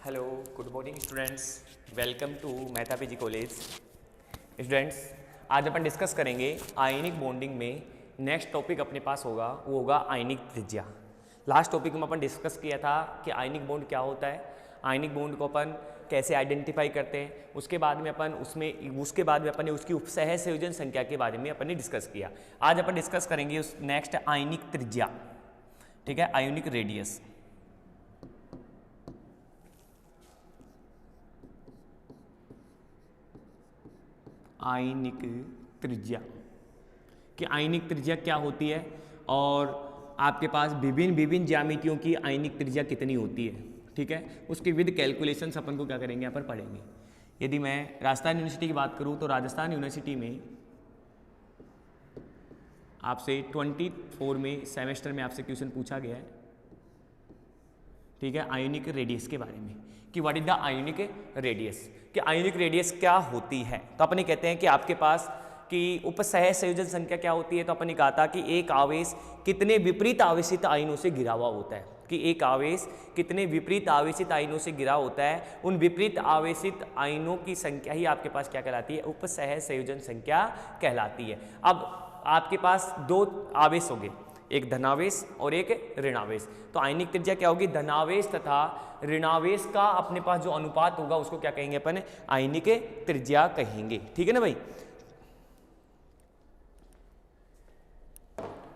Hello, good morning students, welcome to Mehta PG college. Students, आज अपन discuss करेंगे ionic bonding में। नेक्स्ट टॉपिक अपने पास होगा वो होगा आयनिक त्रिज्या। लास्ट टॉपिक में अपन डिस्कस किया था कि आयनिक बॉन्ड क्या होता है, आयनिक बॉन्ड को अपन कैसे आइडेंटिफाई करते हैं। उसके बाद में अपन अपन ने उसकी उपसह संयोजन संख्या के बारे में अपन ने डिस्कस किया। आज अपन डिस्कस करेंगे उस नेक्स्ट आयनिक त्रिज्या, ठीक है, आयनिक रेडियस। आयनिक त्रिज्या कि आयनिक त्रिज्या क्या होती है और आपके पास विभिन्न ज्यामितियों की आयनिक त्रिज्या कितनी होती है, ठीक है। उसके विद कैलकुलेशंस अपन को क्या करेंगे, यहाँ पर पढ़ेंगे। यदि मैं राजस्थान यूनिवर्सिटी की बात करूँ तो राजस्थान यूनिवर्सिटी में आपसे 24 में सेमेस्टर में आपसे क्वेश्चन पूछा गया है, ठीक है, आयनिक रेडियस के बारे में कि what is the ionic radius, कि आयनिक रेडियस क्या होती है। तो अपन कहते हैं कि आपके पास कि उपसह संयोजन संख्या क्या होती है। तो अपन ने कहा था कि एक आवेश कितने विपरीत आवेशित आयनों से घिरा हुआ होता है, कि एक आवेश कितने विपरीत आवेशित आयनों से घिरा होता है। उन विपरीत आवेशित आयनों की संख्या ही आपके पास क्या कहलाती है, उपसह संयोजन संख्या कहलाती है। अब आपके पास दो आवेश हो गए, एक धनावेश और एक ऋणावेश। तो आयनिक त्रिज्या क्या होगी, धनावेश तथा ऋणावेश का अपने पास जो अनुपात होगा उसको क्या कहेंगे अपन, आयनिक त्रिज्या कहेंगे, ठीक है ना भाई।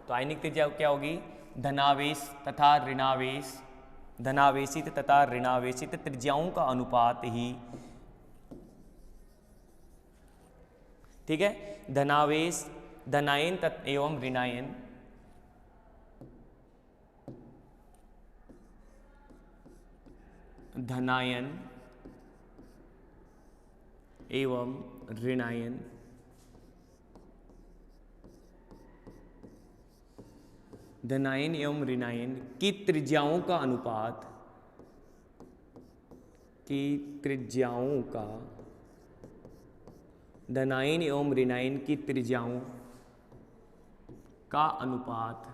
तो आयनिक त्रिज्या क्या होगी, धनावेश तथा ऋणावेश, धनावेशित तथा ऋणावेशित त्रिज्याओं का अनुपात ही, ठीक है, धनावेश धनायन एवं ऋणायन धनायन एवं ऋणायन धनायन एवं ऋणायन की त्रिज्याओं का अनुपात, की त्रिज्याओं का, धनायन एवं ऋणायन की त्रिज्याओं का अनुपात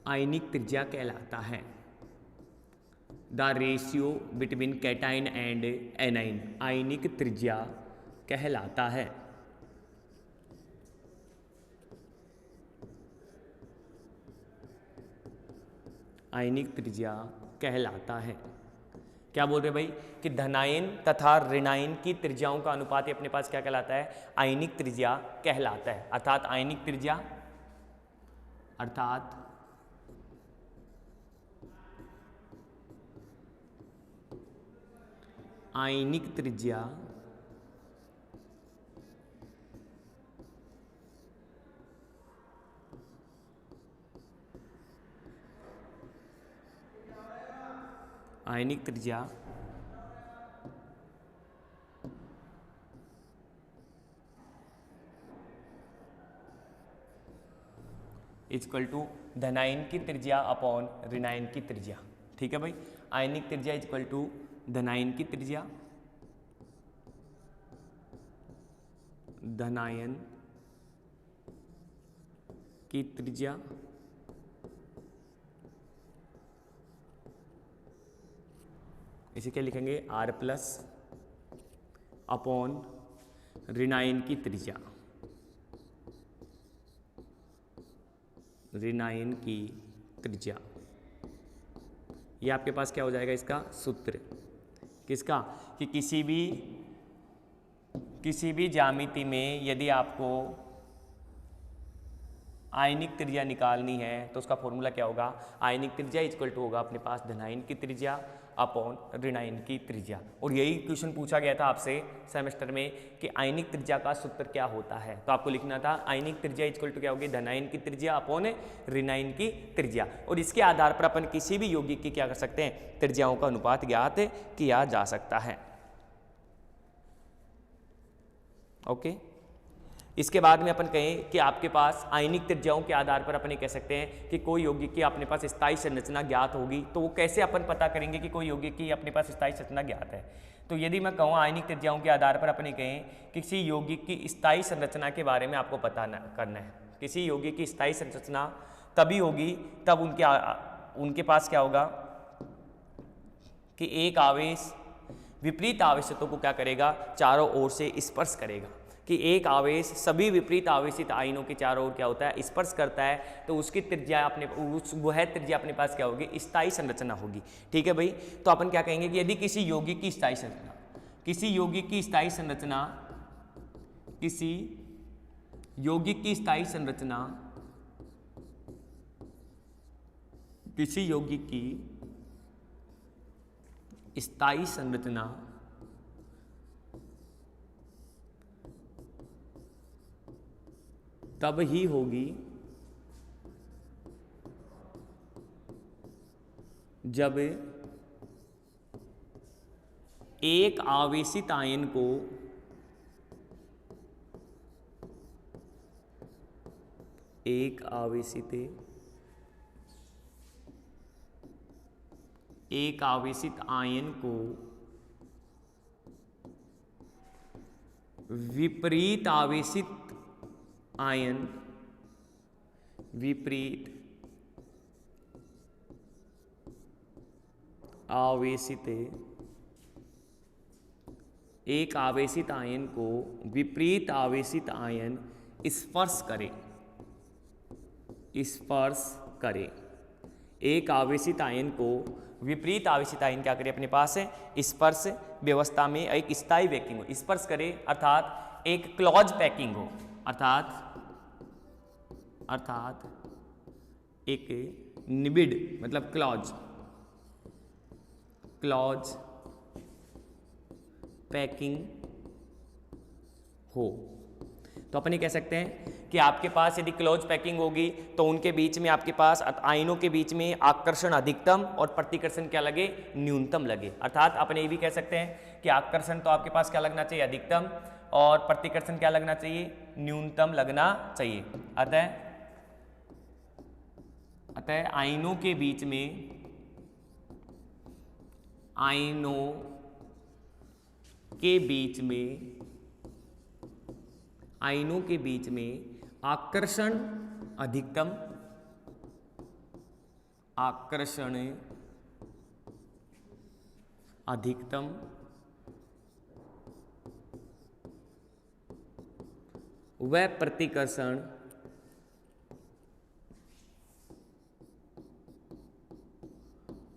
आयनिक त्रिज्या कहलाता है। The ratio between cation and anion आयनिक त्रिज्या कहलाता है। आयनिक त्रिज्या कहलाता है। क्या बोल रहे भाई कि धनायन तथा ऋणायन की त्रिज्याओं का अनुपात अपने पास क्या कहलाता है, आयनिक त्रिज्या कहलाता है। अर्थात आयनिक त्रिज्या, अर्थात आयनिक त्रिज्या आयनिक त्रिज्या इक्वल टू धनायन की त्रिज्या अपॉन ऋणायन की त्रिज्या, ठीक है भाई। आयनिक त्रिज्या इक्वल टू धनायन की त्रिज्या, धनायन की त्रिज्या इसे क्या लिखेंगे, R प्लस अपॉन ऋणायन की त्रिज्या, ऋणायन की त्रिज्या। ये आपके पास क्या हो जाएगा, इसका सूत्र किसका, कि किसी भी ज्यामिति में यदि आपको आयनिक त्रिज्या निकालनी है तो उसका फॉर्मूला क्या होगा, आयनिक त्रिज्या इक्वल टू होगा अपने पास धनायन की त्रिज्या अपॉन ऋणायन की त्रिज्या। और यही क्वेश्चन पूछा गया था आपसे सेमेस्टर में कि आयनिक त्रिज्या का सूत्र क्या होता है। तो आपको लिखना था आयनिक त्रिज्या इक्वल टू क्या होगी, धनायन की त्रिज्या अपॉन ऋणायन की त्रिज्या। और इसके आधार पर अपन किसी भी यौगिक की क्या कर सकते हैं, त्रिज्याओं का अनुपात ज्ञात किया जा सकता है। ओके, इसके बाद में अपन कहें कि आपके पास आयनिक त्रिज्याओं के आधार पर अपन ये कह सकते हैं कि कोई यौगिक की अपने पास स्थायी संरचना ज्ञात होगी। तो वो कैसे अपन पता करेंगे कि कोई यौगिक की अपने पास स्थायी संरचना ज्ञात है। तो यदि मैं कहूँ आयनिक त्रिज्याओं के आधार पर अपन ये कहें किसी यौगिक की स्थायी संरचना के बारे में आपको पता करना है, किसी यौगिक की स्थायी संरचना तभी होगी तब उनके पास क्या होगा कि एक आवेश विपरीत आवेशितों को क्या करेगा, चारों ओर से स्पर्श करेगा। कि एक आवेश सभी विपरीत आवेशित आयनों के चारों ओर क्या होता है, स्पर्श करता है, तो उसकी त्रिज्या वह त्रिज्या अपने पास क्या होगी, स्थायी संरचना होगी। ठीक है भाई। तो अपन क्या कहेंगे कि यदि किसी यौगिक की स्थायी संरचना किसी यौगिक की स्थायी संरचना तब ही होगी जब एक आवेशित आयन को विपरीत आवेशित आयन को विपरीत आवेशित आयन स्पर्श करे। एक आवेशित आयन को विपरीत आवेशित आयन क्या करे, अपने पास है स्पर्श व्यवस्था में एक स्थायी पैकिंग हो, स्पर्श करे अर्थात एक क्लॉज पैकिंग हो, अर्थात एक निबिड मतलब क्लॉज पैकिंग हो। तो अपन ये कह सकते हैं कि आपके पास यदि क्लोज पैकिंग होगी तो उनके बीच में आपके पास आयनों के बीच में आकर्षण अधिकतम और प्रतिकर्षण क्या लगे, न्यूनतम लगे। अर्थात अपन ये भी कह सकते हैं कि आकर्षण तो आपके पास क्या लगना चाहिए, अधिकतम, और प्रतिकर्षण क्या लगना चाहिए, न्यूनतम लगना चाहिए। अतः आयनों के बीच में आकर्षण अधिकतम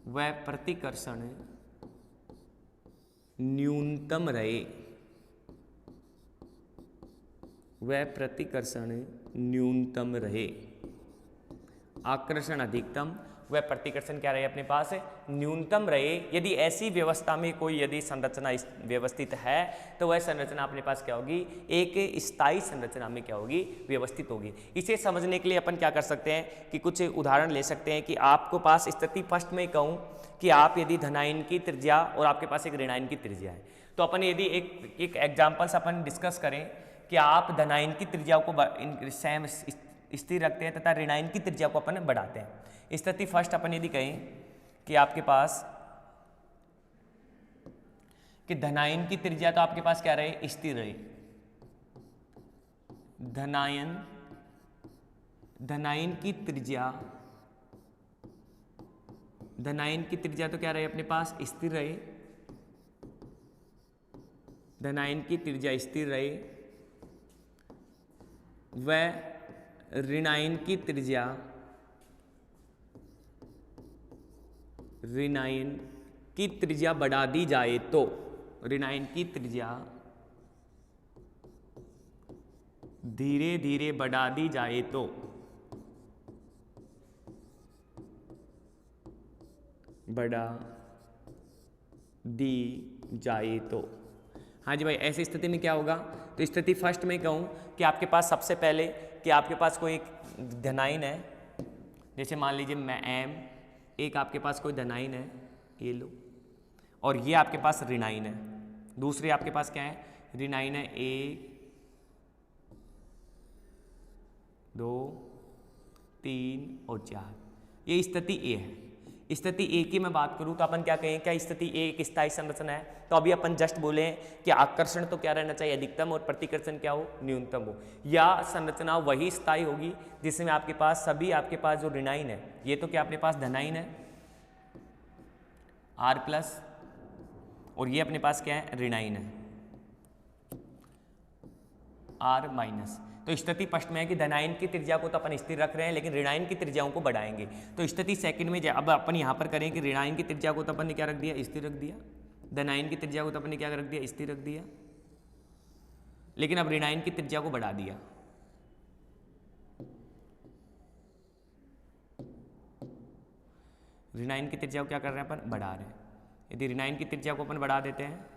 व प्रतिकर्षण न्यूनतम रहे। आकर्षण अधिकतम व प्रतिकर्षण क्या रहे, अपने पास न्यूनतम रहे। यदि ऐसी व्यवस्था में कोई यदि संरचना व्यवस्थित है तो वह संरचना अपने पास क्या होगी, एक स्थायी संरचना में क्या होगी, व्यवस्थित होगी। इसे समझने के लिए अपन क्या कर सकते हैं कि कुछ उदाहरण ले सकते हैं। कि आपको पास स्थिति फर्स्ट में कहूँ कि आप यदि धनायन की त्रिज्या और आपके पास एक ऋणायन की त्रिज्या है, तो अपन यदि एक एग्जाम्पल्स अपन डिस्कस करें कि आप धनायन की त्रिज्या को सेम स्थिर रखते हैं तथा ऋणायन की त्रिज्या को अपन बढ़ाते हैं। स्थिति फर्स्ट अपन यदि कहें कि आपके पास कि धनायन की त्रिज्या तो आपके पास क्या रहे, स्थिर रहे। धनायन की त्रिज्या तो क्या रहे, अपने पास स्थिर रहे। धनायन की त्रिज्या स्थिर रहे व ऋणायन की त्रिज्या बढ़ा दी जाए तो, ऋणायन की त्रिज्या धीरे धीरे बढ़ा दी जाए तो हाँ जी भाई, ऐसी स्थिति में क्या होगा। तो स्थिति फर्स्ट में कहूँ कि आपके पास सबसे पहले कि आपके पास कोई एक धनायन है, जैसे मान लीजिए मैं M, एक आपके पास कोई धनायन है, ये लो, और ये आपके पास ऋणायन है। दूसरे आपके पास क्या है, ऋणायन है 1 2 3 और 4। ये स्थिति ए है। स्थिति ए की मैं बात करूं तो अपन क्या कहें, क्या स्थिति ए एक स्थायी संरचना है? तो अभी अपन जस्ट बोले हैं कि आकर्षण तो क्या रहना चाहिए, अधिकतम, और प्रतिकर्षण क्या हो, न्यूनतम हो। या संरचना वही स्थायी होगी जिसमें आपके पास सभी, आपके पास जो ऋणाइन है, ये तो क्या अपने पास धनाइन है R प्लस, और ये अपने पास क्या है, ऋणाइन है R माइनस। तो स्थिति फर्स्ट में है कि धनायन की त्रिज्या को तो अपन स्थिर रख रहे हैं, लेकिन ऋणायन की त्रिज्याओं को बढ़ाएंगे। तो स्थिति सेकंड में अब अपन यहाँ पर करें कि ऋणायन की त्रिज्या को तो अपन ने क्या रख दिया, स्थिर रख दिया, धनायन की त्रिज्या को तो अपन ने क्या रख दिया, स्थिर रख दिया, लेकिन अब ऋणायन की त्रिज्या को बढ़ा दिया। ऋणायन की त्रिज्या को क्या कर रहे हैं अपन, बढ़ा रहे हैं। यदि ऋणायन की त्रिज्या को अपन बढ़ा देते हैं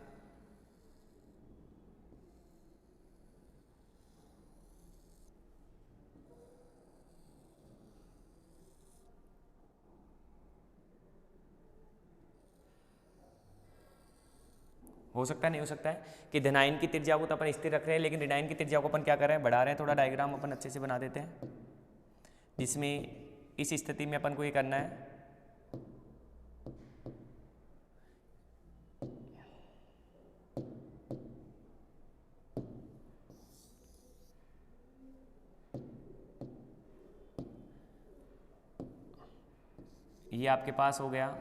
हो सकता है, नहीं हो सकता है कि धनायन की त्रिज्या को तो अपन स्थिर रख रहे हैं, लेकिन ऋणायन की त्रिज्या को अपन क्या कर रहे हैं, बढ़ा रहे हैं। थोड़ा डायग्राम अपन अच्छे से बना देते हैं, जिसमें इस स्थिति में अपन को ये करना है, ये आपके पास हो गया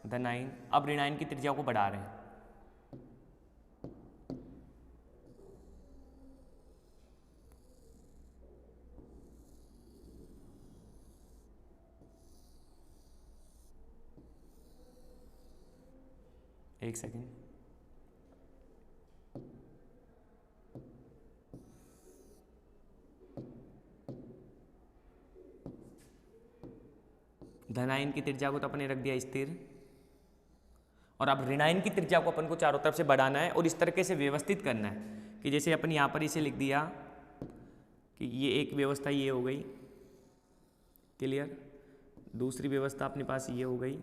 धनायन। अब ऋणायन की त्रिज्या को बढ़ा रहे हैं। एक सेकेंड, धनायन की त्रिज्या को तो अपने रख दिया स्थिर, और अब ऋणायन की त्रिज्या को अपन को चारों तरफ से बढ़ाना है और इस तरीके से व्यवस्थित करना है कि जैसे अपन यहाँ पर इसे लिख दिया कि ये एक व्यवस्था ये हो गई, क्लियर। दूसरी व्यवस्था अपने पास ये हो गई,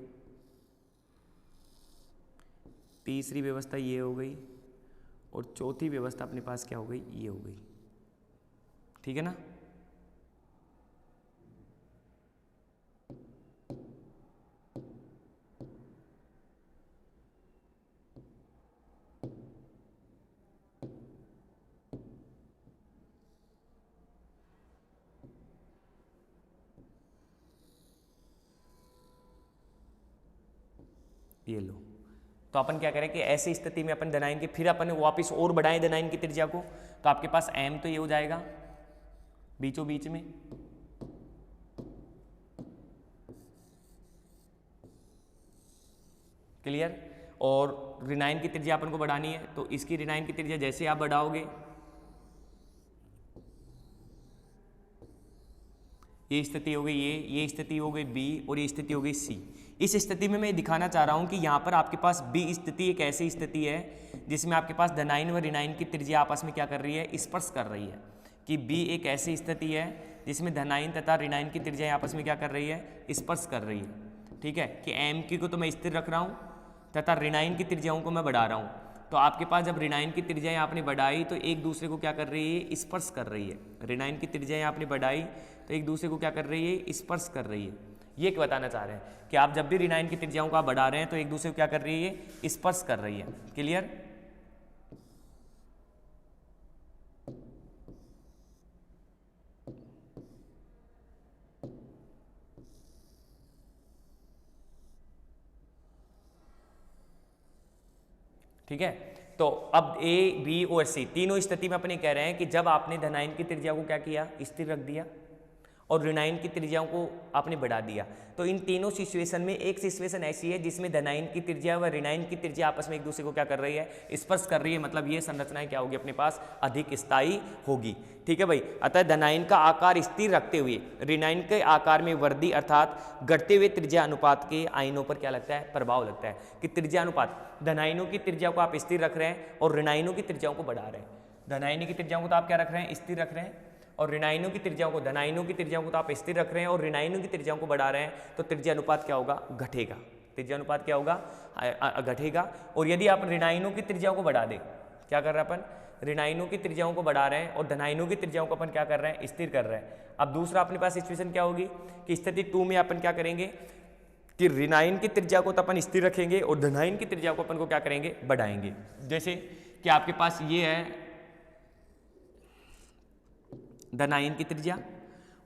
तीसरी व्यवस्था ये हो गई, और चौथी व्यवस्था अपने पास क्या हो गई, ये हो गई। ठीक है ना। ये लो, तो अपन क्या करें कि ऐसी स्थिति में अपन धनायन की, फिर अपन वापस और बढ़ाएं धनायन की त्रिज्या को, तो आपके पास m तो ये हो जाएगा बीचों बीच में, क्लियर। और ऋणायन की त्रिज्या अपन को बढ़ानी है, तो इसकी ऋणायन की त्रिज्या जैसे आप बढ़ाओगे, ये स्थिति हो गई ये स्थिति हो गई बी, और ये स्थिति हो गई सी। इस स्थिति में मैं दिखाना चाह रहा हूं कि यहाँ पर आपके पास बी स्थिति एक ऐसी स्थिति है जिसमें आपके पास धनायन व ऋणायन की त्रिज्या आपस में क्या कर रही है, स्पर्श कर रही है। कि बी एक ऐसी स्थिति है जिसमें धनायन तथा ऋणायन की त्रिज्या आपस में क्या कर रही है, स्पर्श कर रही है। ठीक है, कि एम की को तो मैं स्थिर रख रहा हूँ तथा ऋणायन की त्रिज्याओं को मैं बढ़ा रहा हूँ। तो आपके पास जब ऋणायन की त्रिज्याएं आपने बढ़ाई तो एक दूसरे को क्या कर रही है, स्पर्श कर रही है। ऋणायन की त्रिज्याएं आपने बढ़ाई तो एक दूसरे को क्या कर रही है, स्पर्श कर रही है। ये बताना चाह रहे हैं कि आप जब भी ऋणायन की त्रिज्याओं को आप बढ़ा रहे हैं तो एक दूसरे को क्या कर रही है, स्पर्श कर रही है। क्लियर। ठीक है, तो अब ए बी और सी तीनों स्थिति में अपने कह रहे हैं कि जब आपने धनायन की त्रिज्या को क्या किया, स्थिर रख दिया, और ऋणायन की त्रिज्याओं को आपने बढ़ा दिया, तो इन तीनों सिचुएशन में एक सिचुएशन ऐसी है जिसमें धनायन की त्रिज्या व ऋणायन की त्रिज्या आपस में एक दूसरे को क्या कर रही है, स्पर्श कर रही है। मतलब ये संरचनाएं क्या होगी अपने पास, अधिक स्थायी होगी। ठीक है भाई। अतः धनायन का आकार स्थिर रखते हुए ऋणायन के आकार में वृद्धि अर्थात घटते हुए त्रिज्या अनुपात के आयनों पर क्या लगता है, प्रभाव लगता है। कि त्रिज्या अनुपात, धनायनों की त्रिज्या को आप स्थिर रख रहे हैं और ऋणायनों की त्रिज्याओं को बढ़ा रहे हैं। धनायन की त्रिज्याओं को तो आप क्या रख रहे हैं, स्थिर रख रहे हैं, और ऋणायनों की त्रिज्याओं को, धनायनों की त्रिज्याओं को तो आप स्थिर रख रहे हैं और ऋणायनों की त्रिज्याओं को बढ़ा रहे हैं। तो त्रिज्या अनुपात क्या होगा, घटेगा। त्रिज्या अनुपात क्या होगा, घटेगा। और यदि आप ऋणायनों की त्रिज्याओं को बढ़ा दें, क्या कर रहे हैं अपन, ऋणायनों की त्रिज्याओं को बढ़ा रहे हैं और धनायनों की त्रिज्याओं को अपन क्या कर रहे हैं, स्थिर कर रहे हैं। अब दूसरा अपने पास सिचुएशन क्या होगी कि स्थिति 2 में अपन क्या करेंगे, कि ऋणायन की त्रिज्या को तो अपन स्थिर रखेंगे और धनायन की त्रिज्या को अपन को क्या करेंगे, बढ़ाएंगे। जैसे कि आपके पास ये है धनायन की त्रिज्या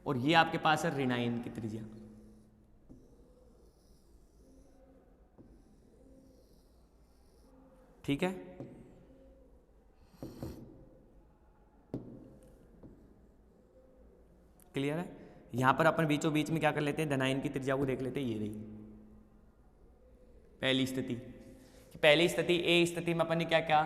और ये आपके पास है ऋणायन की त्रिज्या। ठीक है, क्लियर है। यहां पर अपन बीचों बीच में क्या कर लेते हैं, धनायन की त्रिज्या को देख लेते हैं। ये रही पहली स्थिति। पहली स्थिति ए स्थिति में अपन ने क्या क्या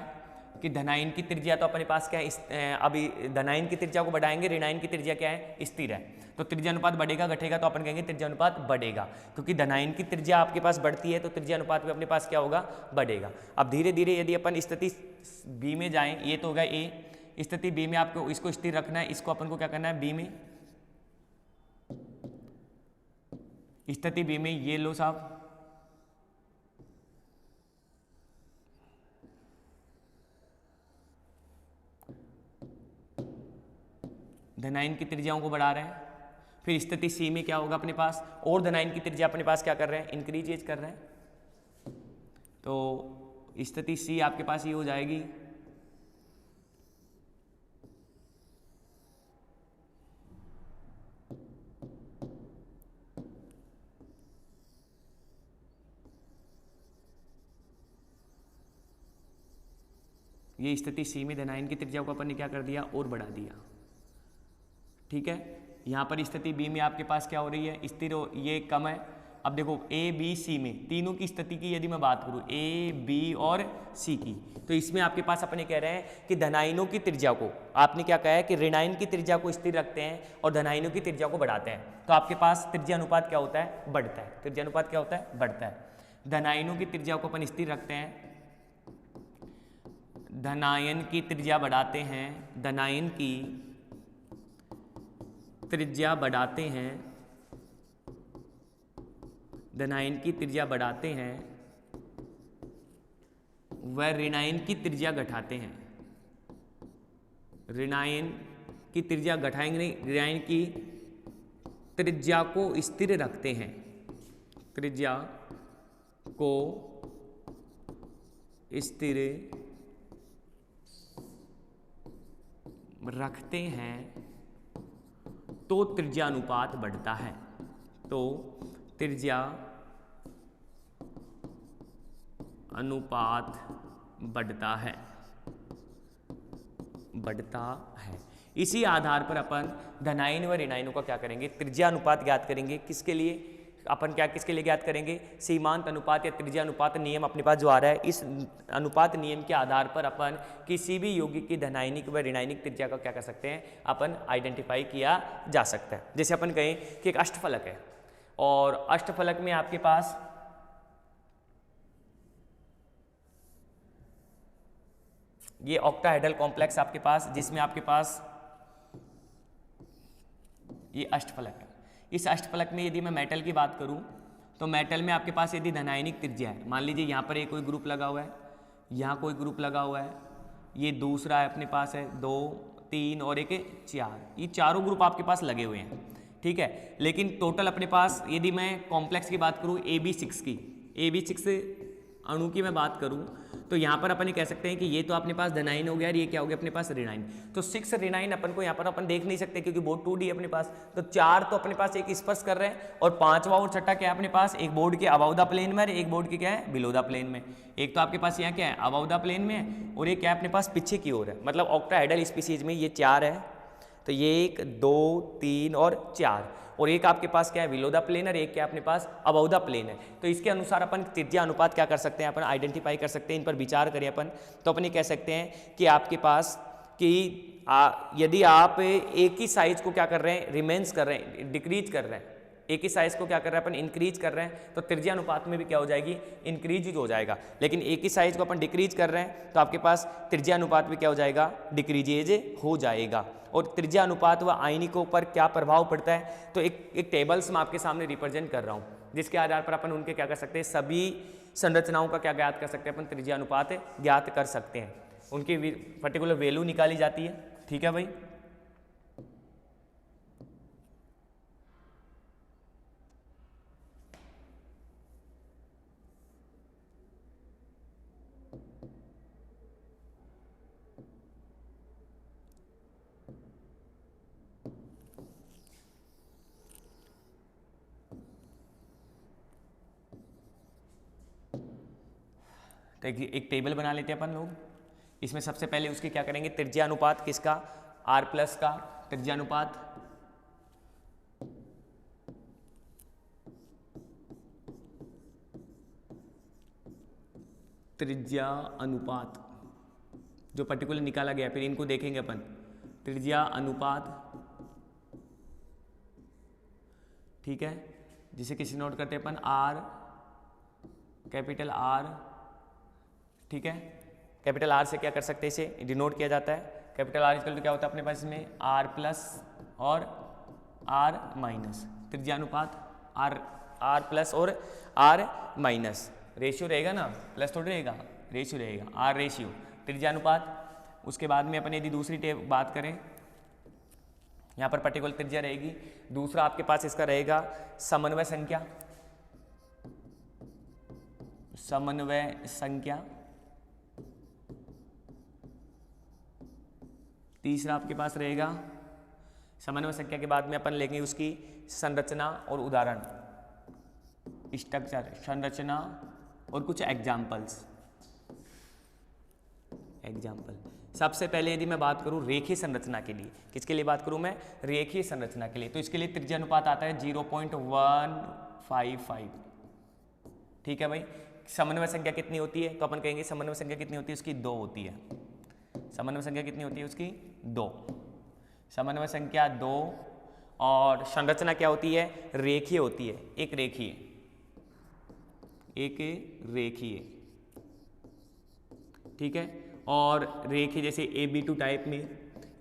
कि धनायन की त्रिज्या तो अपने पास क्या है, अभी धनायन की त्रिज्या को बढ़ाएंगे, ऋणायन की त्रिज्या क्या है, स्थिर है। तो त्रिज्या अनुपात बढ़ेगा घटेगा तो अपन कहेंगे त्रिज्या अनुपात बढ़ेगा, क्योंकि धनायन की त्रिज्या आपके पास बढ़ती है तो त्रिज्या अनुपात भी अपने पास क्या होगा, बढ़ेगा। अब धीरे धीरे यदि अपन स्थिति बी में जाएं, ये तो होगा ए, स्थिति बी में आपको इसको स्थिर रखना है, इसको अपन को क्या करना है बी में, स्थिति बी में ये लो साहब, धनायन की त्रिज्याओं को बढ़ा रहे हैं। फिर स्थिति सी में क्या होगा अपने पास, और धनायन की त्रिज्या अपने पास क्या कर रहे हैं, इंक्रीज कर रहे हैं। तो स्थिति सी आपके पास ये हो जाएगी, ये स्थिति सी में धनायन की त्रिज्या को अपन ने क्या कर दिया, और बढ़ा दिया। ठीक है, यहाँ पर स्थिति बी में आपके पास क्या हो रही है, स्थिर, ये कम है। अब देखो ए बी सी में तीनों की स्थिति की यदि मैं बात करूँ, ए बी और सी की, तो इसमें आपके पास अपने कह रहे हैं कि धनायनों की त्रिज्या को आपने क्या कहा है कि ऋणायन की त्रिज्या को स्थिर रखते हैं और धनायनों की त्रिज्या को बढ़ाते हैं। तो आपके पास त्रिज्या अनुपात क्या होता है, बढ़ता है। त्रिज्या अनुपात क्या होता है, बढ़ता है। धनायनों की त्रिज्या को अपन स्थिर रखते हैं, धनायन की त्रिज्या बढ़ाते हैं, धनायन की त्रिज्या बढ़ाते हैं, धनायन की त्रिज्या बढ़ाते हैं, वह ऋणायन की त्रिज्या घटाते हैं। ऋणायन की त्रिज्या घटाएंगे नहीं, ऋणायन की त्रिज्या को स्थिर रखते हैं, त्रिज्या को स्थिर रखते हैं तो त्रिज्या अनुपात बढ़ता है। तो त्रिज्या अनुपात बढ़ता है, बढ़ता है। इसी आधार पर अपन धनायन व ऋणायनों का क्या करेंगे, त्रिज्या अनुपात ज्ञात करेंगे। किसके लिए अपन क्या, किसके लिए ज्ञात करेंगे, सीमांत अनुपात या त्रिज्या अनुपात नियम अपने पास जो आ रहा है, इस अनुपात नियम के आधार पर अपन किसी भी यौगिक की धनायनिक व ऋणायनिक त्रिज्या का क्या कर सकते हैं, अपन आइडेंटिफाई किया जा सकता है। जैसे अपन कहें कि एक अष्टफलक है और अष्टफलक में आपके पास ये ऑक्टाहेड्रल कॉम्प्लेक्स आपके पास, जिसमें आपके पास ये अष्टफलक है। इस अष्टफलक में यदि मैं मेटल की बात करूं तो मेटल में आपके पास यदि धनायनिक त्रिज्या है, मान लीजिए यहाँ पर एक कोई ग्रुप लगा हुआ है, यहाँ कोई ग्रुप लगा हुआ है, ये दूसरा है अपने पास है, 2 3 और एक 4, ये चारों ग्रुप आपके पास लगे हुए हैं। ठीक है, लेकिन टोटल अपने पास यदि मैं कॉम्प्लेक्स की बात करूँ AB6 की, AB6 अणु की मैं बात करूं तो यहाँ पर अपन कह सकते हैं कि ये तो अपने पास धनायन हो गया और ये क्या हो गया अपने पास ऋणायन। तो 6 ऋणायन अपन को यहाँ पर अपन देख नहीं सकते क्योंकि बोर्ड 2D अपने पास। तो 4 तो अपने पास एक स्पर्श कर रहे हैं और 5वां और 6ठा क्या है अपने पास, एक बोर्ड के अबाउ द प्लेन में और एक बोर्ड के क्या है बिलो द प्लेन में। एक तो आपके पास यहाँ क्या है अबाउ द प्लेन में और एक क्या है अपने पास पीछे की ओर है। मतलब ऑक्टाहेड्रल स्पीसीज में ये 4 है, तो ये 1 2 3 और 4 और एक आपके पास क्या है बिलो द प्लेन और एक क्या अपने पास अबाउ द प्लेन है। तो इसके अनुसार अपन त्रिज्या अनुपात क्या कर सकते हैं, अपन आइडेंटिफाई कर सकते हैं। इन पर विचार करें अपन तो अपन ये कह सकते हैं कि आपके पास कि यदि आप एक ही साइज को क्या कर रहे हैं, रिमेंस कर रहे हैं, डिक्रीज कर रहे हैं, एक ही साइज को क्या कर रहे हैं अपन इंक्रीज कर रहे हैं, तो त्रिज्या अनुपात में भी क्या हो जाएगी, इंक्रीज हो जाएगा। लेकिन एक ही साइज को अपन डिक्रीज कर रहे हैं तो आपके पास त्रिज्या अनुपात भी क्या हो जाएगा, डिक्रीजेज हो जाएगा। और त्रिज्या अनुपात व आयनिकों पर क्या प्रभाव पड़ता है, तो एक टेबल्स मैं आपके सामने रिप्रेजेंट कर रहा हूँ, जिसके आधार पर अपन उनके क्या कर सकते हैं, सभी संरचनाओं का क्या ज्ञात कर सकते हैं, अपन त्रिज्या अनुपात ज्ञात कर सकते हैं, उनकी पर्टिकुलर वैल्यू निकाली जाती है। ठीक है भाई। तो एक टेबल बना लेते हैं अपन लोग। इसमें सबसे पहले उसकी क्या करेंगे, त्रिज्या अनुपात किसका, R प्लस का त्रिज्या अनुपात, त्रिज्या अनुपात जो पर्टिकुलर निकाला गया, फिर इनको देखेंगे अपन, त्रिज्या अनुपात, ठीक है, जिसे किसी नोट करते हैं अपन R, कैपिटल R, ठीक है, कैपिटल R से क्या कर सकते हैं, इसे डिनोट किया जाता है। कैपिटल R इक्वल टू क्या होता है अपने पास इसमें, R प्लस और R माइनस, त्रिज्यानुपात R प्लस और R माइनस, रेशियो रहेगा ना, प्लस थोड़ी रहेगा, रेशियो रहेगा, R रेशियो, त्रिज्यानुपात। उसके बाद में अपन यदि दूसरी टेब बात करें, यहाँ पर पर्टिकुलर त्रिज्या रहेगी। दूसरा आपके पास इसका रहेगा समन्वय संख्या, समन्वय संख्या। तीसरा आपके पास रहेगा समन्वय संख्या के बाद में अपन लेंगे उसकी संरचना और उदाहरण, स्ट्रक्चर, संरचना और कुछ एग्जाम्पल्स। सबसे पहले यदि मैं बात करूं रेखीय संरचना के लिए, किसके लिए बात करूं मैं, रेखीय संरचना के लिए, तो इसके लिए त्रिज्या अनुपात आता है 0.155, ठीक है भाई। समन्वय संख्या कितनी होती है, तो अपन कहेंगे समन्वय संख्या कितनी होती है उसकी 2 होती है। समन्वय संख्या कितनी होती है उसकी 2, समन्वय संख्या 2। और संरचना क्या होती है, रेखीय होती है, एक रेखीय, ठीक है। और रेखीय जैसे AB2 टाइप में,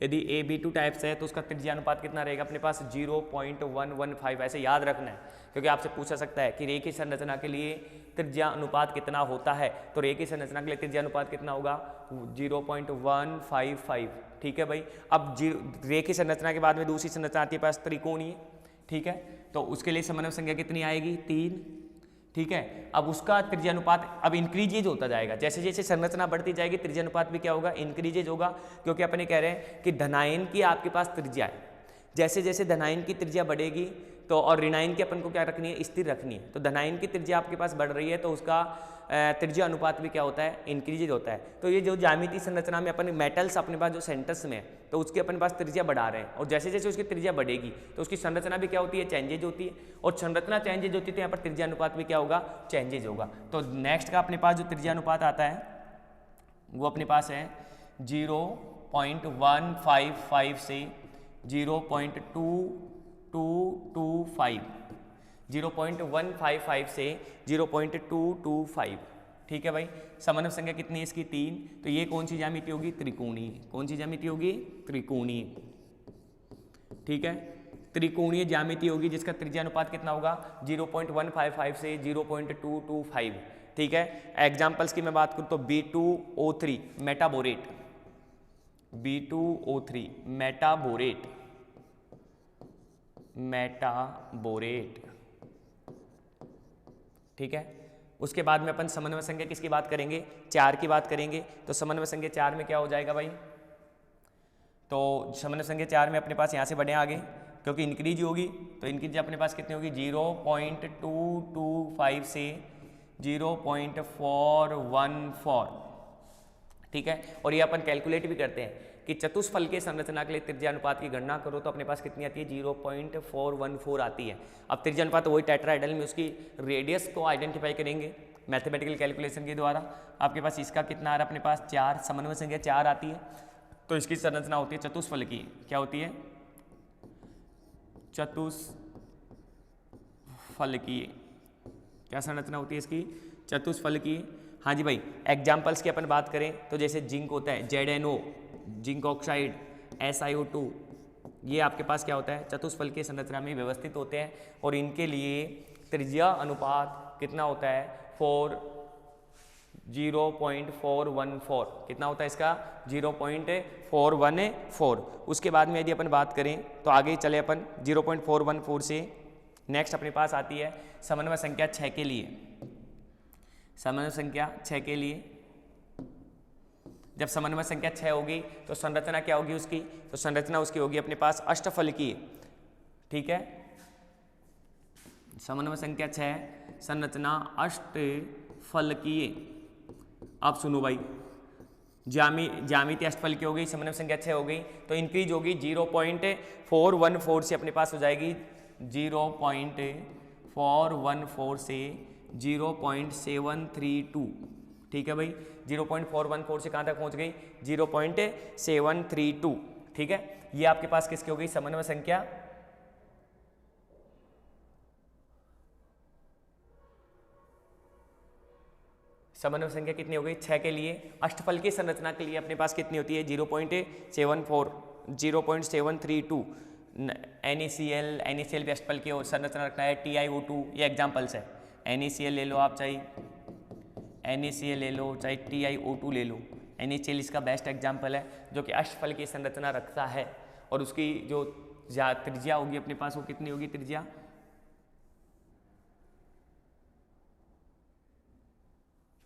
यदि AB2 टाइप से है तो उसका त्रिज्या अनुपात कितना रहेगा अपने पास 0.115, ऐसे याद रखना है क्योंकि आपसे पूछा सकता है कि रेखीय संरचना के लिए त्रिज्या अनुपात कितना होता है, तो रेखीय संरचना के लिए त्रिज्या अनुपात कितना होगा 0.155, ठीक है भाई। अब रेखीय संरचना के बाद में दूसरी संरचना आती है पास त्रिकोणीय, ठीक है, तो उसके लिए समन्वय संख्या कितनी आएगी 3, ठीक है। अब उसका त्रिज्यानुपात अब इंक्रीजेज होता जाएगा, जैसे जैसे संरचना बढ़ती जाएगी त्रिज्यानुपात भी क्या होगा, इंक्रीजेज होगा, क्योंकि अपने कह रहे हैं कि धनायन की आपके पास त्रिज्या है, जैसे जैसे धनायन की त्रिज्या बढ़ेगी तो और ऋणायन की अपन को क्या रखनी है, स्थिर रखनी है। तो धनायन की त्रिज्या आपके पास बढ़ रही है तो उसका त्रिज्या अनुपात भी क्या होता है, इंक्रीजेज होता है। तो ये जो ज्यामितीय संरचना में अपन मेटल्स अपने पास जो सेंटर्स में है तो उसके अपने पास त्रिज्या बढ़ा रहे हैं, और जैसे जैसे उसकी त्रिज्या बढ़ेगी तो उसकी संरचना भी क्या होती है, चेंजेज होती है, और संरचना चेंजेज होती है तो यहाँ पर त्रिज्या अनुपात भी क्या होगा, चेंजेज होगा। तो नेक्स्ट का अपने पास जो त्रिज्या अनुपात आता है वो अपने पास है 0.155 से 0.2225, 0.155 से 0.225, ठीक है भाई। समन्वय संख्या कितनी है इसकी 3, तो ये कौन सी ज्यामिति होगी, त्रिकोणीय, कौन सी ज्यामिति होगी, त्रिकोणीय, ठीक है, त्रिकोणीय ज्यामिति होगी जिसका त्रिज्या अनुपात कितना होगा 0.155 से 0.225, ठीक है। एग्जाम्पल्स की मैं बात करूँ तो B2O3 मेटाबोरेट, B2O3 मेटाबोरेट, ठीक है। उसके बाद में अपन समन्वय संख्या किसकी बात करेंगे, 4 की बात करेंगे। तो समन्वय संख्या 4 में क्या हो जाएगा भाई, तो समन्वय संख्या 4 में अपने पास यहाँ से बढ़े आगे क्योंकि इंक्रीज होगी, तो इंक्रीज अपने पास कितनी होगी 0.225 से 0.414, ठीक है। और ये अपन कैलकुलेट भी करते हैं कि चतुष्फल के संरचना के लिए त्रिज्या अनुपात की गणना करो तो अपने पास कितनी आती है 0.414 आती है। अब त्रिज्या अनुपात वही टेट्राहेड्रल में उसकी रेडियस को आइडेंटिफाई करेंगे मैथमेटिकल कैलकुलेशन के द्वारा। आपके पास इसका कितना आ रहा है अपने पास 4, समन्वय संख्या 4 आती है, तो इसकी संरचना होती है चतुष्फल की, क्या होती है, चतुष्फल की, क्या संरचना होती है इसकी, चतुष्फल की। हाँ जी भाई, एग्जाम्पल्स की अपन बात करें तो जैसे जिंक होता है ZnO, जिंक ऑक्साइड, SiO2, ये आपके पास क्या होता है चतुष्फल की संरचना में व्यवस्थित होते हैं, और इनके लिए त्रिज्या अनुपात कितना होता है 0.414, कितना होता है इसका 0.414। उसके बाद में यदि अपन बात करें तो आगे चले अपन 0.414 से नेक्स्ट अपने पास आती है समन्वय संख्या 6 के लिए। समन्वय संख्या 6 के लिए जब समन्वय संख्या 6 होगी तो संरचना क्या होगी उसकी, तो संरचना उसकी होगी अपने पास अष्टफलकीय, ठीक है। समन्वय संख्या 6 संरचना अष्टफलकीय, आप सुनो भाई, ज्यामिति अष्टफल की हो गई, समन्वय संख्या 6 हो गई, तो इंक्रीज होगी 0.414 से अपने पास हो जाएगी 0.414 से 0.732। ठीक है भाई, 0.414 से कहाँ तक पहुँच गई? 0.732। ठीक है, ये आपके पास किसकी हो गई? समन्वय संख्या समन्वय संख्या कितनी हो गई? 6 के लिए। अष्टफल की संरचना के लिए अपने पास कितनी होती है? 0.74 0.732। NaCl भी अष्टफल की संरचना रखना है। TiO2 ये एग्जाम्पल्स है। NaCl ले लो आप, चाहे NaCl ले लो, चाहे TiO2 ले लो। NaCl इसका बेस्ट एग्जाम्पल है जो कि अष्टफल की संरचना रखता है, और उसकी जो त्रिज्या होगी अपने पास वो कितनी होगी?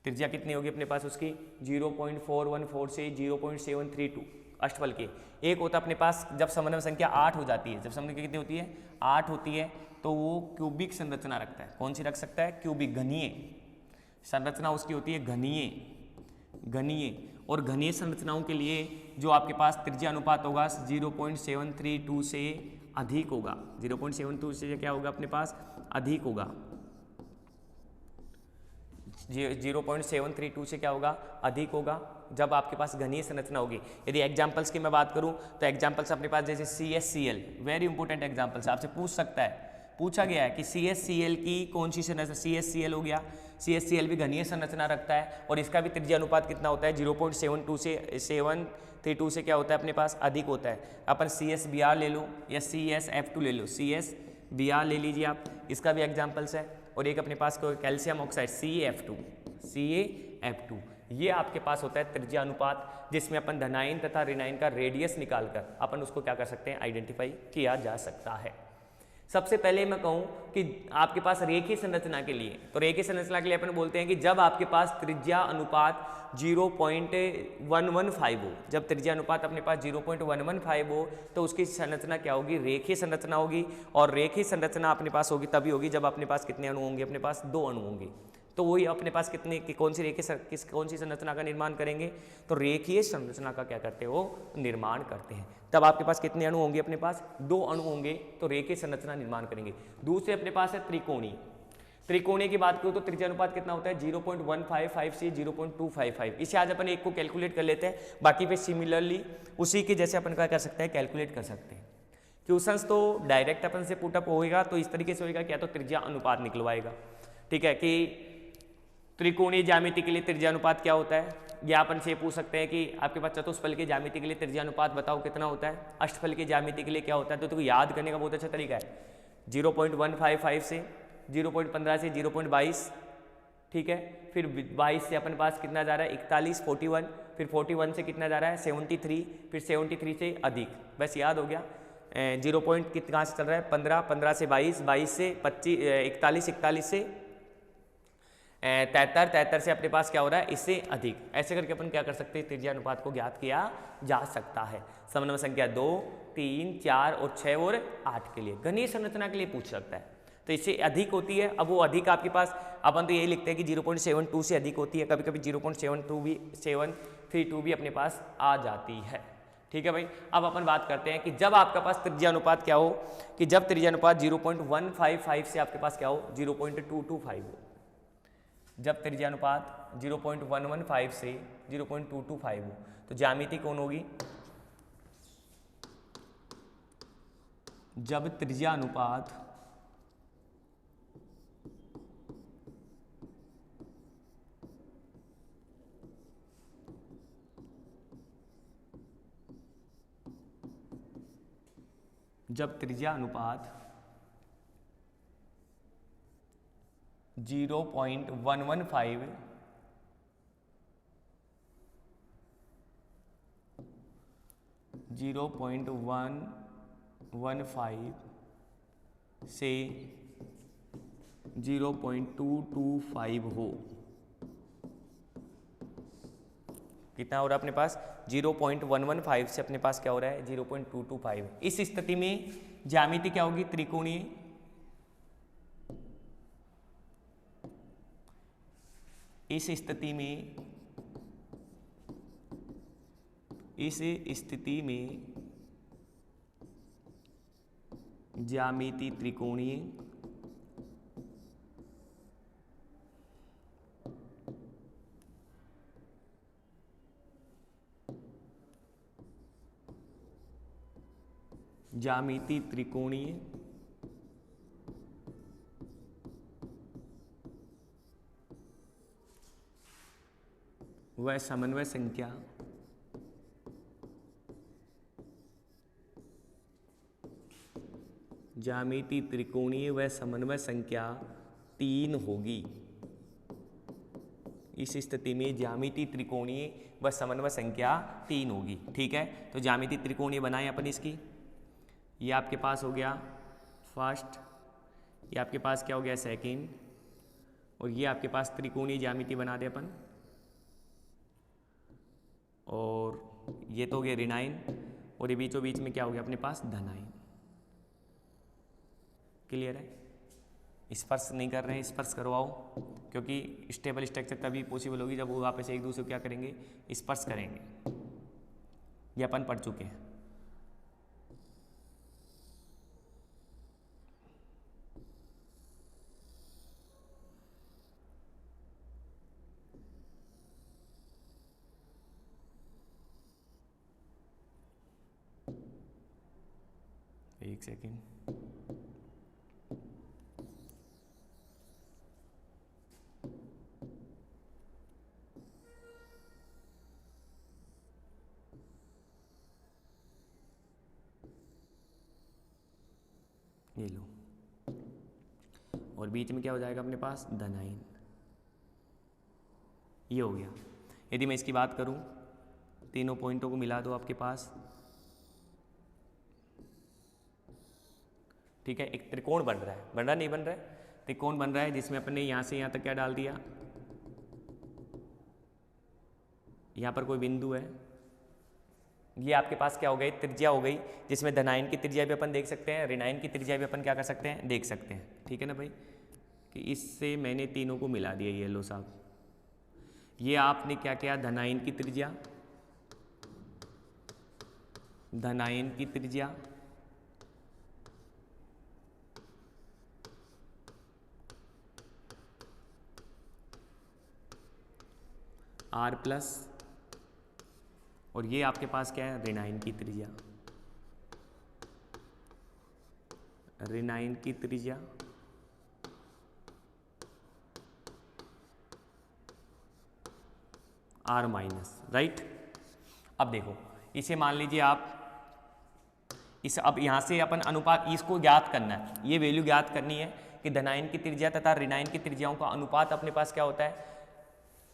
त्रिज्या कितनी होगी अपने पास उसकी? 0.414 से 0.732 अष्टफल के। एक होता अपने पास जब समन्वय संख्या 8 हो जाती है, जब समन्वय संख्या कितनी होती है? 8 होती है, तो वो क्यूबिक संरचना रखता है। कौन सी रख सकता है? क्यूबिक, घनीय संरचना उसकी होती है, घनीय। और घनीय संरचनाओं के लिए जो आपके पास त्रिज्या अनुपात होगा 0.732 से अधिक होगा। 0.72 से क्या होगा अपने पास? अधिक होगा। 0.732 से क्या होगा? अधिक होगा जब आपके पास घनीय संरचना होगी। यदि एग्जाम्पल्स की मैं बात करूं तो एग्जाम्पल्स अपने पास जैसे CSCl, वेरी इंपॉर्टेंट एग्जाम्पल्स, आपसे पूछ सकता है, पूछा गया है कि CSCl की कौन सी संरचना? CSCl हो गया। CSCl भी घनीय संरचना रखता है और इसका भी त्रिज्या अनुपात कितना होता है? 0.72 से 732 से क्या होता है अपने पास? अधिक होता है। अपन CSBr ले लो या CSF2 ले लो, CSBr ले लीजिए आप, इसका भी एग्जाम्पल्स है। और एक अपने पास कैल्शियम ऑक्साइड CaF2, ये आपके पास होता है त्रिज्या अनुपात, जिसमें अपन धनायन तथा ऋणायन का रेडियस निकालकर अपन उसको क्या कर सकते हैं? आइडेंटिफाई किया जा सकता है। सबसे पहले मैं कहूं कि आपके पास रेखीय संरचना के लिए, तो रेखीय संरचना के लिए अपन बोलते हैं कि जब आपके पास त्रिज्या अनुपात 0.115 हो, जब त्रिज्या अनुपात अपने पास 0.115 हो तो उसकी संरचना क्या होगी? रेखीय संरचना होगी। और रेखीय संरचना अपने पास होगी तभी होगी जब अपने पास कितने अणु होंगे? अपने पास 2 अणु होंगे। तो वही अपने पास कितने कौन सी संरचना का निर्माण करेंगे? तो रेखीय संरचना का क्या करते हो? निर्माण करते हैं। तब आपके पास कितने अणु होंगे? अपने पास 2 अणु होंगे, तो रेखीय संरचना निर्माण करेंगे। दूसरे अपने पास है त्रिकोणीय की बात करूँ तो त्रिज्या अनुपात कितना होता है? 0.155 से 0.255। इसे आज अपन एक को कैलकुलेट कर लेते हैं, बाकी पे सिमिलरली उसी के जैसे अपन क्या कर सकते हैं? कैलकुलेट कर सकते हैं। क्वेश्चंस तो डायरेक्ट अपन से पुटअप होएगा तो इस तरीके से होएगा, क्या तो त्रिज्या अनुपात निकलवाएगा। ठीक है, कि त्रिकोणीय ज्यामिति के लिए त्रिज्या अनुपात क्या होता है? या अपन से पूछ सकते हैं कि आपके पास चतुष्फल के ज्यामिति के लिए त्रिज्या अनुपात बताओ कितना होता है? अष्टफल के ज्यामिति के लिए क्या होता है? तो याद करने का बहुत अच्छा तरीका है, 0.155 से 0.15 से 0.22। ठीक है, फिर 22 से अपन पास कितना जा रहा है? 41, 41, फिर 41 से कितना जा रहा है? 73, फिर 73 से अधिक। बस याद हो गया। 0 पॉइंट कहाँ से चल रहा है? 15, 15 से 22, 22 से 25, 41, 41 से 73, 73 से अपने पास क्या हो रहा है? इससे अधिक। ऐसे करके अपन क्या कर सकते हैं? त्रिज्या अनुपात को ज्ञात किया जा सकता है। समन्वय संख्या 2, 3, 4 और 6 और 8 के लिए, घनीय संरचना के लिए पूछ सकता है। तो इससे अधिक होती है। अब वो अधिक आपके पास अपन तो यही लिखते हैं कि 0.72 से अधिक होती है, कभी कभी 0.732 भी अपने पास आ जाती है। ठीक है भाई, अब अपन बात करते हैं कि जब आपके पास त्रिज्या अनुपात क्या हो, कि जब त्रिज्या अनुपात 0.155 से आपके पास क्या हो? 0.225 हो। जब त्रिज्या अनुपात 0.115 से 0.225 हो तो ज्यामिति कौन होगी? जब त्रिज्या अनुपात जब त्रिज्या अनुपात 0.115 से 0.225 हो। कितना हो रहा है अपने पास? 0.115 से अपने पास क्या हो रहा है? 0.225। इस स्थिति में ज्यामिति क्या होगी? त्रिकोणीय। इस स्थिति में इस स्थिति में ज्यामिति त्रिकोणीय ज्यामिति त्रिकोणीय व समन्वय संख्या ज्यामिति त्रिकोणीय व समन्वय संख्या 3 होगी। इस स्थिति में ज्यामिति त्रिकोणीय व समन्वय संख्या 3 होगी। ठीक है, तो ज्यामिति त्रिकोणीय बनाएं अपन इसकी। ये आपके पास हो गया फर्स्ट, ये आपके पास क्या हो गया सेकंड, और ये आपके पास त्रिकोणीय ज्यामिति बना दे अपन। और ये तो हो गया ऋणाइन, और ये बीचों बीच में क्या हो गया अपने पास धनाइन। क्लियर है? स्पर्श नहीं कर रहे हैं, स्पर्श करवाओ, क्योंकि स्टेबल स्ट्रक्चर तभी पॉसिबल होगी जब वो वापस एक दूसरे को क्या करेंगे, स्पर्श करेंगे। ये अपन पढ़ चुके हैं। एक सेकेंड, ये लो, और बीच में क्या हो जाएगा अपने पास धनाइन। ये हो गया। यदि मैं इसकी बात करूं, तीनों पॉइंटों को मिला दो आपके पास। ठीक है, एक त्रिकोण बन रहा है, बन रहा नहीं बन रहा है, त्रिकोण बन रहा है जिसमें अपने यहां से यहां तक क्या डाल दिया, यहां पर कोई बिंदु है। ये आपके पास क्या हो गई, त्रिज्या हो गई, जिसमें धनायन की त्रिज्या भी अपन देख सकते हैं, ऋणायन की त्रिज्या भी अपन क्या कर सकते हैं, देख सकते हैं। ठीक है ना भाई, कि इससे मैंने तीनों को मिला दिया। ये लो साहब, ये आपने क्या किया, धनायन की त्रिज्या, धनायन की त्रिज्या, आर प्लस, और ये आपके पास क्या है, ऋणायन की त्रिज्या, ऋणायन की त्रिज्या, आर माइनस। राइट, अब देखो इसे मान लीजिए आप इस, अब यहां से अपन अनुपात इसको ज्ञात करना है, ये वैल्यू ज्ञात करनी है कि धनायन की त्रिज्या तथा ऋणायन की त्रिज्याओं का अनुपात अपने पास क्या होता है,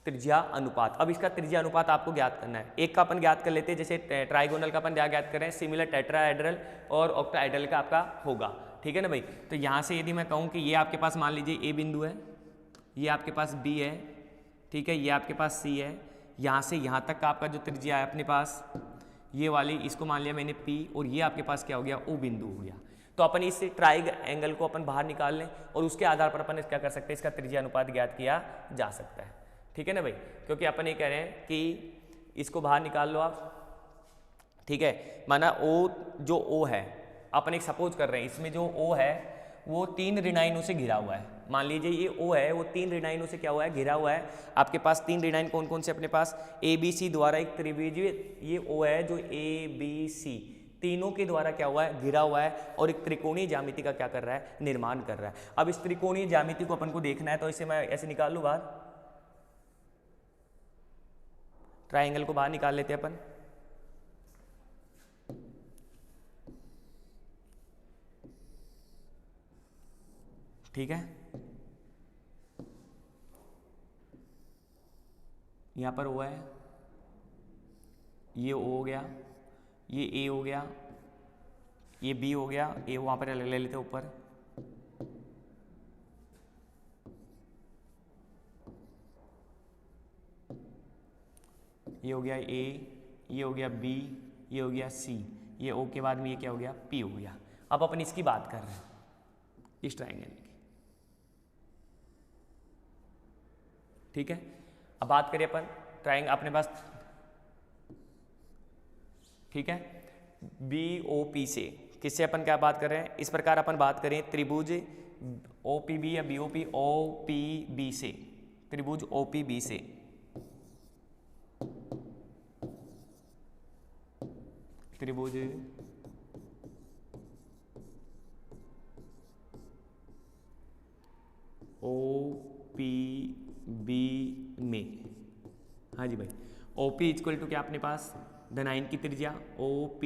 त्रिज्या अनुपात। अब इसका त्रिज्या अनुपात आपको ज्ञात करना है। एक का अपन ज्ञात कर लेते हैं, जैसे ट्राइगोनल का अपन ज्ञात करें, सिमिलर टेट्राहेड्रल और ऑक्टाहेड्रल का आपका होगा। ठीक है ना भाई, तो यहाँ से यदि मैं कहूँ कि ये आपके पास मान लीजिए ए बिंदु है, ये आपके पास बी है, ठीक है, ये आपके पास सी है, यहाँ से यहाँ तक का आपका जो त्रिज्या है अपने पास, ये वाली इसको मान लिया मैंने पी, और ये आपके पास क्या हो गया, ओ बिंदु हो गया। तो अपन इस ट्राइंगल को अपन बाहर निकाल लें और उसके आधार पर अपन क्या कर सकते हैं, इसका त्रिज्या अनुपात ज्ञात किया जा सकता है। ठीक है ना भाई, क्योंकि अपन ये कह रहे हैं कि इसको बाहर निकाल लो आप। ठीक है, माना ओ, जो ओ है, अपन एक सपोज कर रहे हैं, इसमें जो ओ है वो 3 ऋणायनों से घिरा हुआ है। मान लीजिए ये ओ है, वो 3 ऋणायनों से क्या हुआ है, घिरा हुआ है। आपके पास 3 ऋणायन कौन कौन से अपने पास, ए बी सी द्वारा एक त्रिभुजीय, ये ओ है जो ए बी सी तीनों के द्वारा क्या हुआ है, घिरा हुआ है, और एक त्रिकोणीय ज्यामिति का क्या कर रहा है, निर्माण कर रहा है। अब इस त्रिकोणीय ज्यामिति को अपन को देखना है, तो इसे मैं ऐसे निकाल लूँ बाहर, ट्राइंगल को बाहर निकाल लेते हैं अपन। ठीक है, यहां पर ओ है, ये ओ हो गया, ये ए हो गया, ये बी हो गया, ए वहां पर ले लेते ऊपर, ये हो गया ए, ये हो गया बी, ये हो गया सी, ये ओ के बाद में ये क्या हो गया, पी हो गया। अब अपन इसकी बात कर रहे हैं, इस ट्राइंगल की। ठीक है, अब बात करिए अपन ट्राइंगल, अपने पास ठीक है। BOP से, किससे अपन क्या बात कर रहे हैं, इस प्रकार अपन बात करें त्रिभुज OPB या BOP OPB से, त्रिभुज OPB से, त्रिभुज OPB में, हाँ जी भाई, OP इक्वल टू क्या अपने पास, धनायन की त्रिज्या OB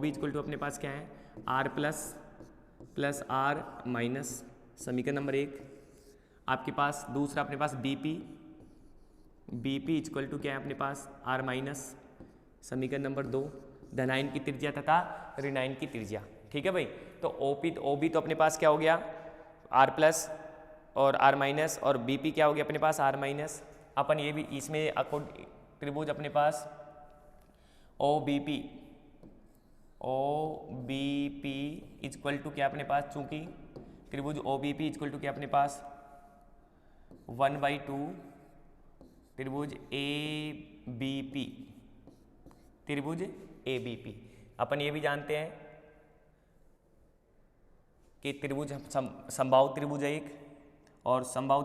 इक्वल टू अपने पास क्या है, R प्लस R माइनस, समीकरण नंबर 1। आपके पास दूसरा अपने पास BP इक्वल टू क्या है अपने पास, R माइनस, समीकरण नंबर 2, धनायन की त्रिज्या तथा ऋणायन की त्रिज्या। ठीक है भाई। तो OB तो अपने पास क्या हो गया, R प्लस और R माइनस, और BP क्या हो गया अपने पास, R माइनस। अपन ये भी इसमें त्रिभुज अपने पास OBP इक्वल टू क्या अपने पास, चूंकि त्रिभुज OBP इक्वल टू क्या अपने पास 1/2 त्रिभुज ABP। अपन ये भी जानते हैं कि त्रिभुज समबाहु त्रिभुज है एक, और समबाहु